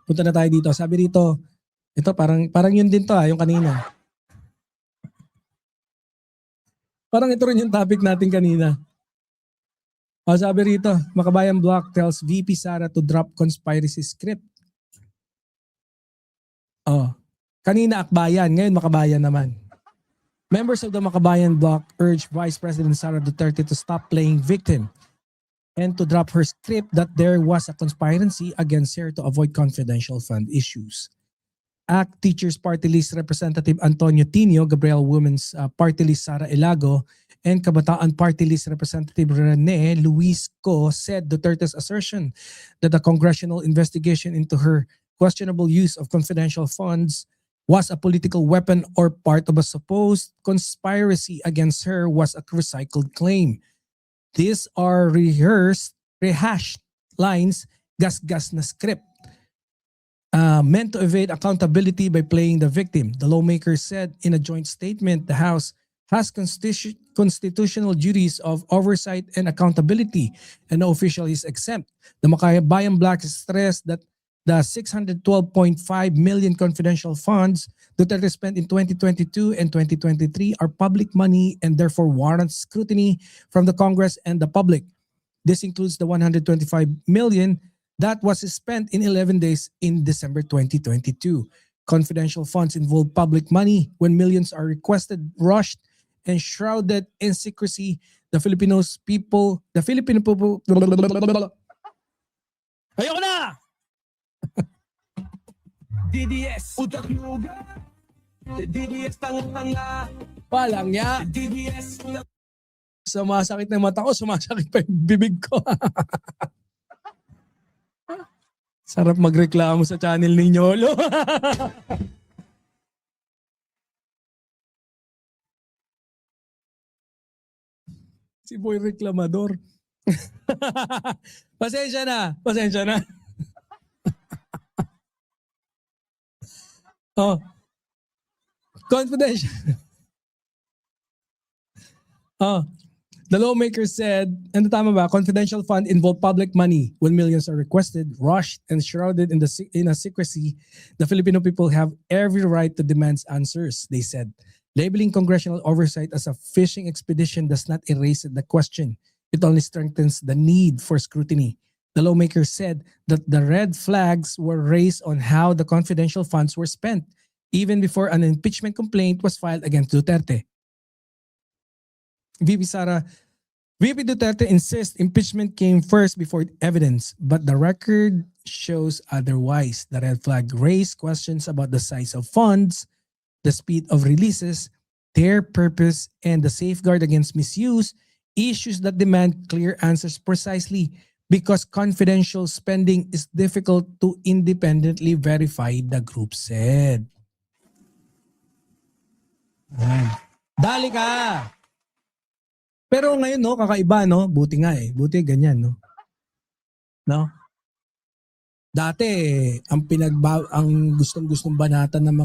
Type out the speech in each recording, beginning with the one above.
punta na tayo dito. Sabi dito, ito parang yun din to yung kanina. Parang ito rin yung topic natin kanina. Sabi rito, Makabayan Block tells VP Sara to drop conspiracy script. Kanina Akbayan, ngayon Makabayan naman. Members of the Makabayan Block urged Vice President Sara Duterte to stop playing victim and to drop her script that there was a conspiracy against her to avoid confidential fund issues. ACT Teachers Party List Representative Antonio Tinio, Gabriel Women's Party List Sara Elago, and Kabataan Party List Representative Rene Luis Co said Duterte's assertion that a congressional investigation into her questionable use of confidential funds was a political weapon or part of a supposed conspiracy against her was a recycled claim. These are rehashed lines, gas-gas na script, meant to evade accountability by playing the victim. The lawmakers said in a joint statement, the House has constitutional duties of oversight and accountability, and no official is exempt. The Makabayan Block stressed that the 612.5 million confidential funds Duterte spent in 2022 and 2023 are public money and therefore warrant scrutiny from the Congress and the public. This includes the 125 million that was spent in 11 days in December 2022. Confidential funds involve public money when millions are requested, rushed, and shrouded in secrecy. The Filipino people... Ayoko na! DDS, utak luga. DDS, tanga-tanga. Walang ya. DDS, Sumasakit na mata ko, sumasakit pa yung bibig ko. Sarap magreklamo sa channel ni Nyolo. Si Boy Reklamador. Pasensya na. Confidential. The lawmaker said, and tama ba, confidential fund involve public money when millions are requested, rushed, and shrouded in a secrecy. The Filipino people have every right to demand answers, they said. Labeling congressional oversight as a fishing expedition does not erase the question. It only strengthens the need for scrutiny. The lawmaker said that the red flags were raised on how the confidential funds were spent, even before an impeachment complaint was filed against Duterte. VP Duterte insists impeachment came first before evidence, but the record shows otherwise. The red flag raised questions about the size of funds, the speed of releases, their purpose, and the safeguard against misuse, issues that demand clear answers precisely because confidential spending is difficult to independently verify, the group said. Dali ka! Pero ngayon, no, kakaiba, no? Buti nga eh. Buti ganyan, no? No? Dati, ang gustong-gustong banatan ng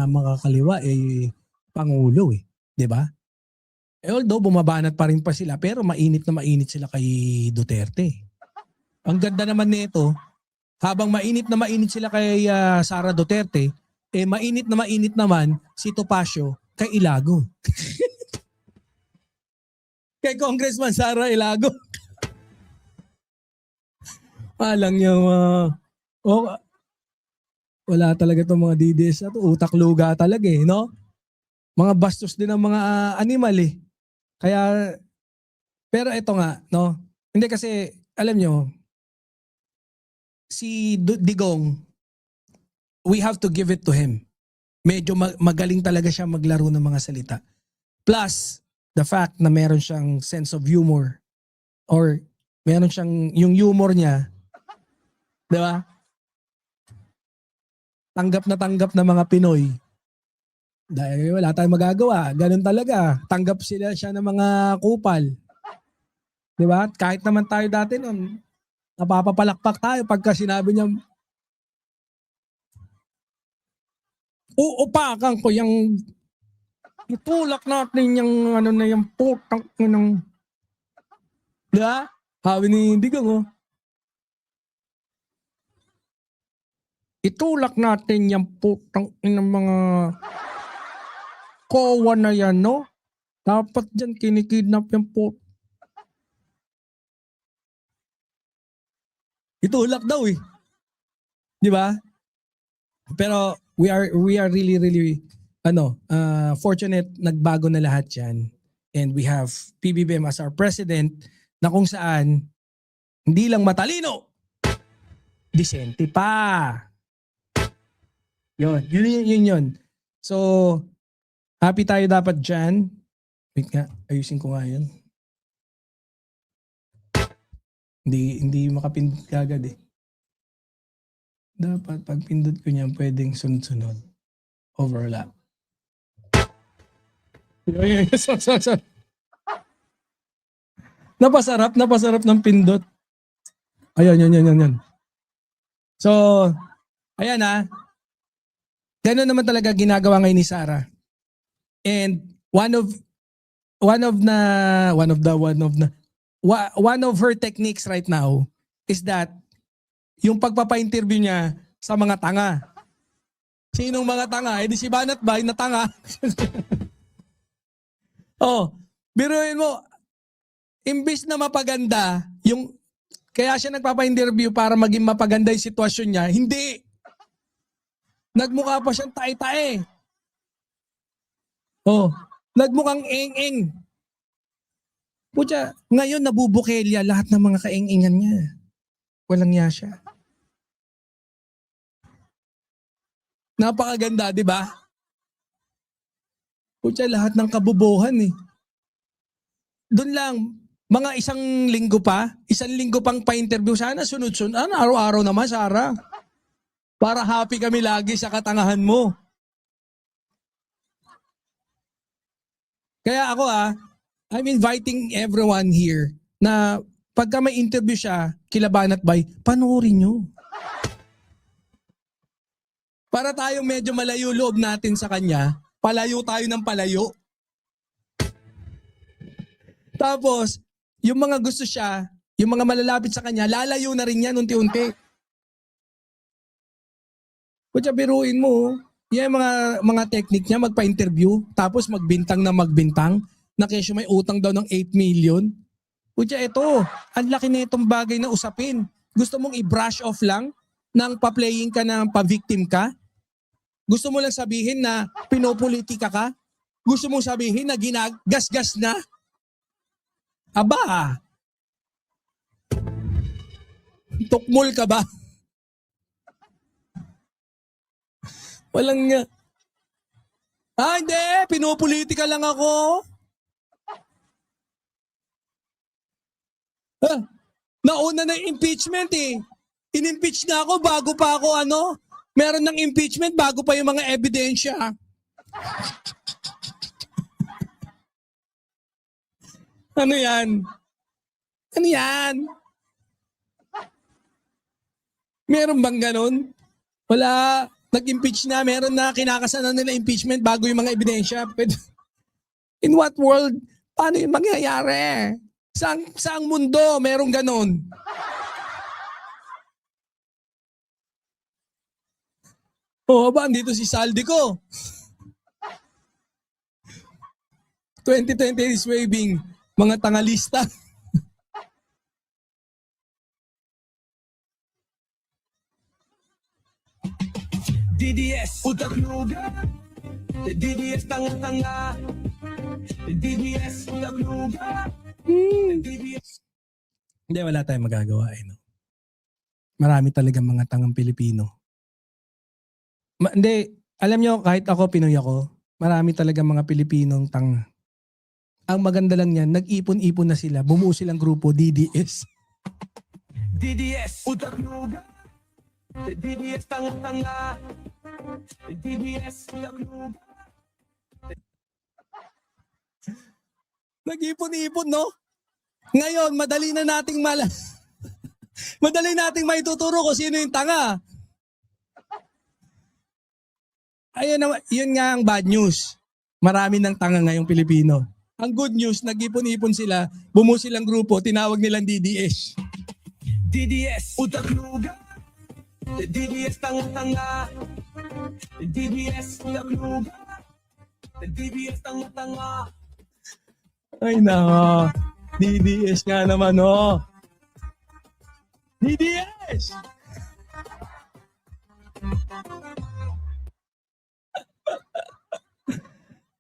mga kaliwa eh pangulo eh, 'di ba? Although bumabanat pa rin pa sila pero mainit sila kay Duterte. Ang ganda naman nito, habang mainit sila kay Sara Duterte, mainit naman si Topacio kay Ilago. Kay Congressman Sara Ilago. Palang yung wala talaga itong mga DDS na to. Utak luga talaga eh, no? Mga bastos din ng mga animal eh. Kaya, pero ito nga, no? Hindi kasi, alam nyo, si Digong, we have to give it to him. Medyo magaling talaga siya maglaro ng mga salita. Plus, the fact na meron siyang sense of humor or meron siyang, yung humor niya, di ba? Tanggap na mga Pinoy. Dahil wala tayong magagawa. Ganun talaga. Tanggap siya ng mga kupal. Di ba? Kahit naman tayo dati nun, napapapalakpak tayo pagka sinabi niya, uupakan ko yung itulak natin yung ano na yung putang ng, di ba? Sabi ni Digong, Itulak natin yung putang inang mga kowa na yan, no? Dapat dyan kinikidnap yung Itulak daw eh. Di ba? Pero we are really fortunate, nagbago na lahat yan. And we have PBBM as our president na kung saan hindi lang matalino, disente pa. Yun. So, happy tayo dapat dyan. Wait nga, ayusin ko nga yun. Hindi makapindot kagad eh. Dapat pag pindot ko niyan, pwedeng sunod-sunod. Overlap. Sorry. Napasarap ng pindot. Ayan. So, ayan Ganun naman talaga ginagawa ngayon ni Sarah. And one of her techniques right now is that yung pagpapa-interview niya sa mga tanga. Sinong mga tanga? Eh di si Banat Bay na tanga. Biruin mo, imbis na mapaganda, kaya siya nagpapa-interview para maging mapaganda yung sitwasyon niya, hindi. Nagmukha pa siyang tae-tae. Nagmukhang eng-eng. Pucha, ngayon nabubukelya lahat ng mga kaeng-engan niya. Walang niya siya. Napakaganda, di ba? Pucha, lahat ng kabubuhan eh. Doon lang, mga isang linggo pang pa-interview. Sana sunod-sunod. Araw-araw naman, Sarah. Para happy kami lagi sa katangahan mo. Kaya ako I'm inviting everyone here na pagka may interview siya, kila Banat Bay, panoorin nyo. Para tayong medyo malayo loob natin sa kanya, palayo tayo ng palayo. Tapos, yung mga gusto siya, yung mga malalapit sa kanya, lalayo na rin yan unti-unti. Kutya, biruin mo, yan mga technique niya, magpa-interview, tapos magbintang, na kesyo may utang daw ng 8 million. Kutya, ito, ang laki na itong bagay na usapin. Gusto mong i-brush off lang nang pa-playing ka na pa-victim ka? Gusto mo lang sabihin na pinopolitika ka? Gusto mong sabihin na ginagasgas na? Aba! Tukmol ka ba? Walang nga. Hindi! Pinopolitika lang ako. Nauna na yung impeachment eh. In-impeach na ako bago pa ako meron ng impeachment bago pa yung mga ebidensya. Ano yan? Meron bang ganun? Wala. Nag-impeach na. Meron na kinakasanan nila impeachment bago yung mga ebidensya. In what world? Paano yung mangyayari? Saang mundo merong ganun? Andito si Saldi ko. 2020 is waving. Mga tangalista. DDS, utak luga. DDS, tanga-tanga. DDS, utak luga. DDS. Hindi, wala tayong magagawa. Marami talagang mga tangang Pilipino. Hindi, alam nyo, kahit ako, Pinoy ako, marami talagang mga Pilipinong tanga. Ang maganda lang yan, nag-ipon-ipon na sila, bumuo silang grupo, DDS. DDS, utak luga. DDS, tanga-tanga. DDS, utak luga. Nag-ipon-ipon, no? Ngayon, madali nating maituturo kung sino yung tanga. Ayun, yun nga ang bad news. Marami ng tanga ngayong Pilipino. Ang good news, nag-ipon-ipon sila, bumuo silang grupo, tinawag nilang DDS. DDS, utak luga. DDS tanga-tanga, DDS nagluga, DDS tanga-tanga. Ay nako. DDS nga naman oh. DDS!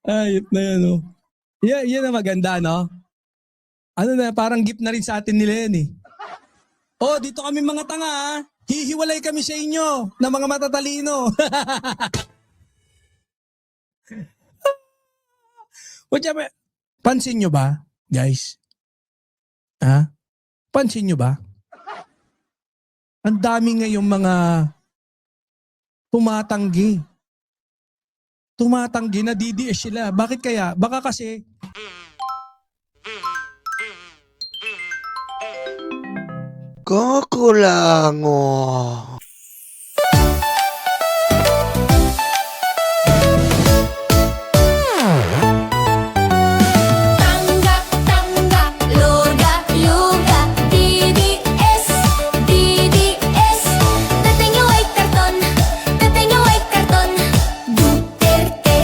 Ayop na yan oh. Yan na maganda no? Ano na, parang gift na rin sa atin nila yan eh. Oh, dito kami mga tanga ha. Hihiwalay kami sa inyo na mga matatalino. Pansin nyo ba, guys? Ha? Pansin nyo ba? Ang dami ngayong mga tumatanggi. Tumatanggi na DDS sila. Bakit kaya? Baka kasi Kukulango. Tanggap, tanggap, luga, luga, DDS, DDS. Dating nyo ay karton, dating nyo ay karton. Duterte,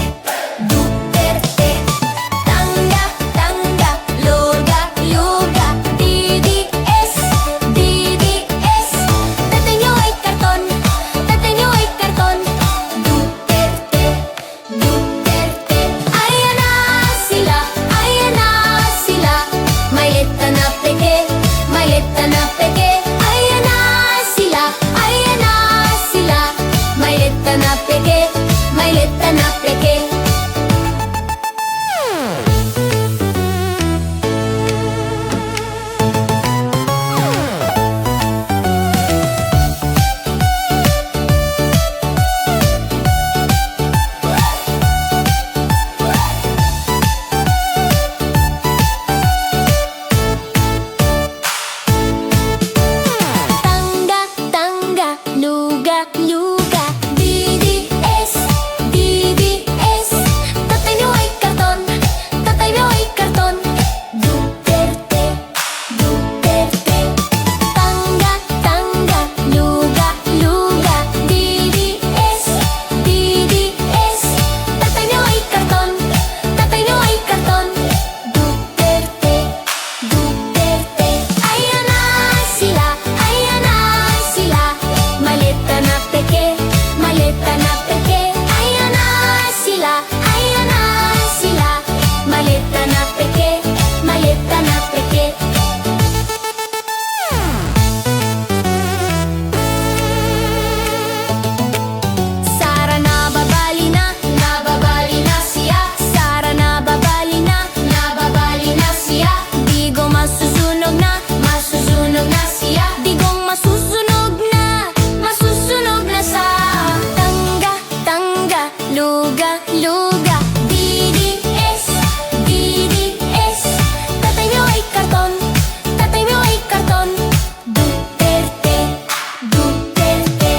Duterte. Tanggap, tanggap, luga, luga, DDS, DDS. Dating nyo ay karton, dating nyo ay karton. Duterte, Duterte. Ayan na sila, ayan na sila. Mailita na peke, mailita na peke. Ayan na sila, ayan na sila. Mailita na peke, mailita na peke. Tangga, tangga, luga, luga, DDS, DDS. Tatay niyo ay karton, tatay niyo ay karton. Duterte, Duterte. Tangga, tangga, luga, luga, DDS, DDS. Tatay niyo ay karton, tatay niyo ay karton. Duterte, Duterte. Ayan na sila, ayan na sila. Malita na peke, malita na peke. Ayan na sila, ayan na sila. Malita na peke, malita na peke. Sara nababali na siya. Sara nababali na siya. Digong masusunog na siya. Digong masusunog na sa tangga, tangga, luga, luga, DDS, DDS. Tatay niyo ay karton, tatay niyo ay karton. Duterte, Duterte.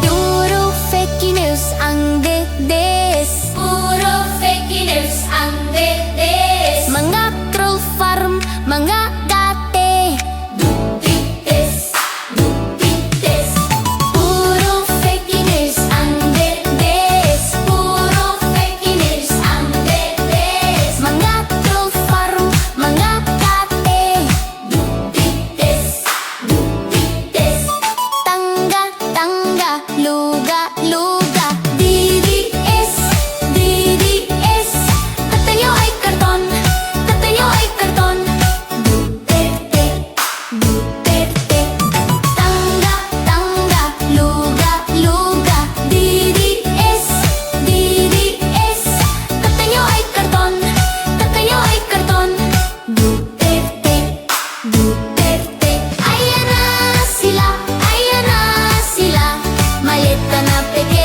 Puro fake news ang DDS. Puro fake news ang DDS. Mga troll farm, mga date. Dutites, dutites. Puro fake news ang DDS. Puro fake news ang DDS. Mga troll farm, mga date. Dutites, dutites. Tangga, tangga, luga, luga, DDS, DDS. Tatay niyo ay karton, tatay niyo ay karton. Duterte, Duterte. Tangga, tangga, luga, luga, DDS, DDS. Tatay niyo ay karton, tatay niyo ay karton. Duterte, Duterte. Ayan na sila, ayan na sila. Malita na peke,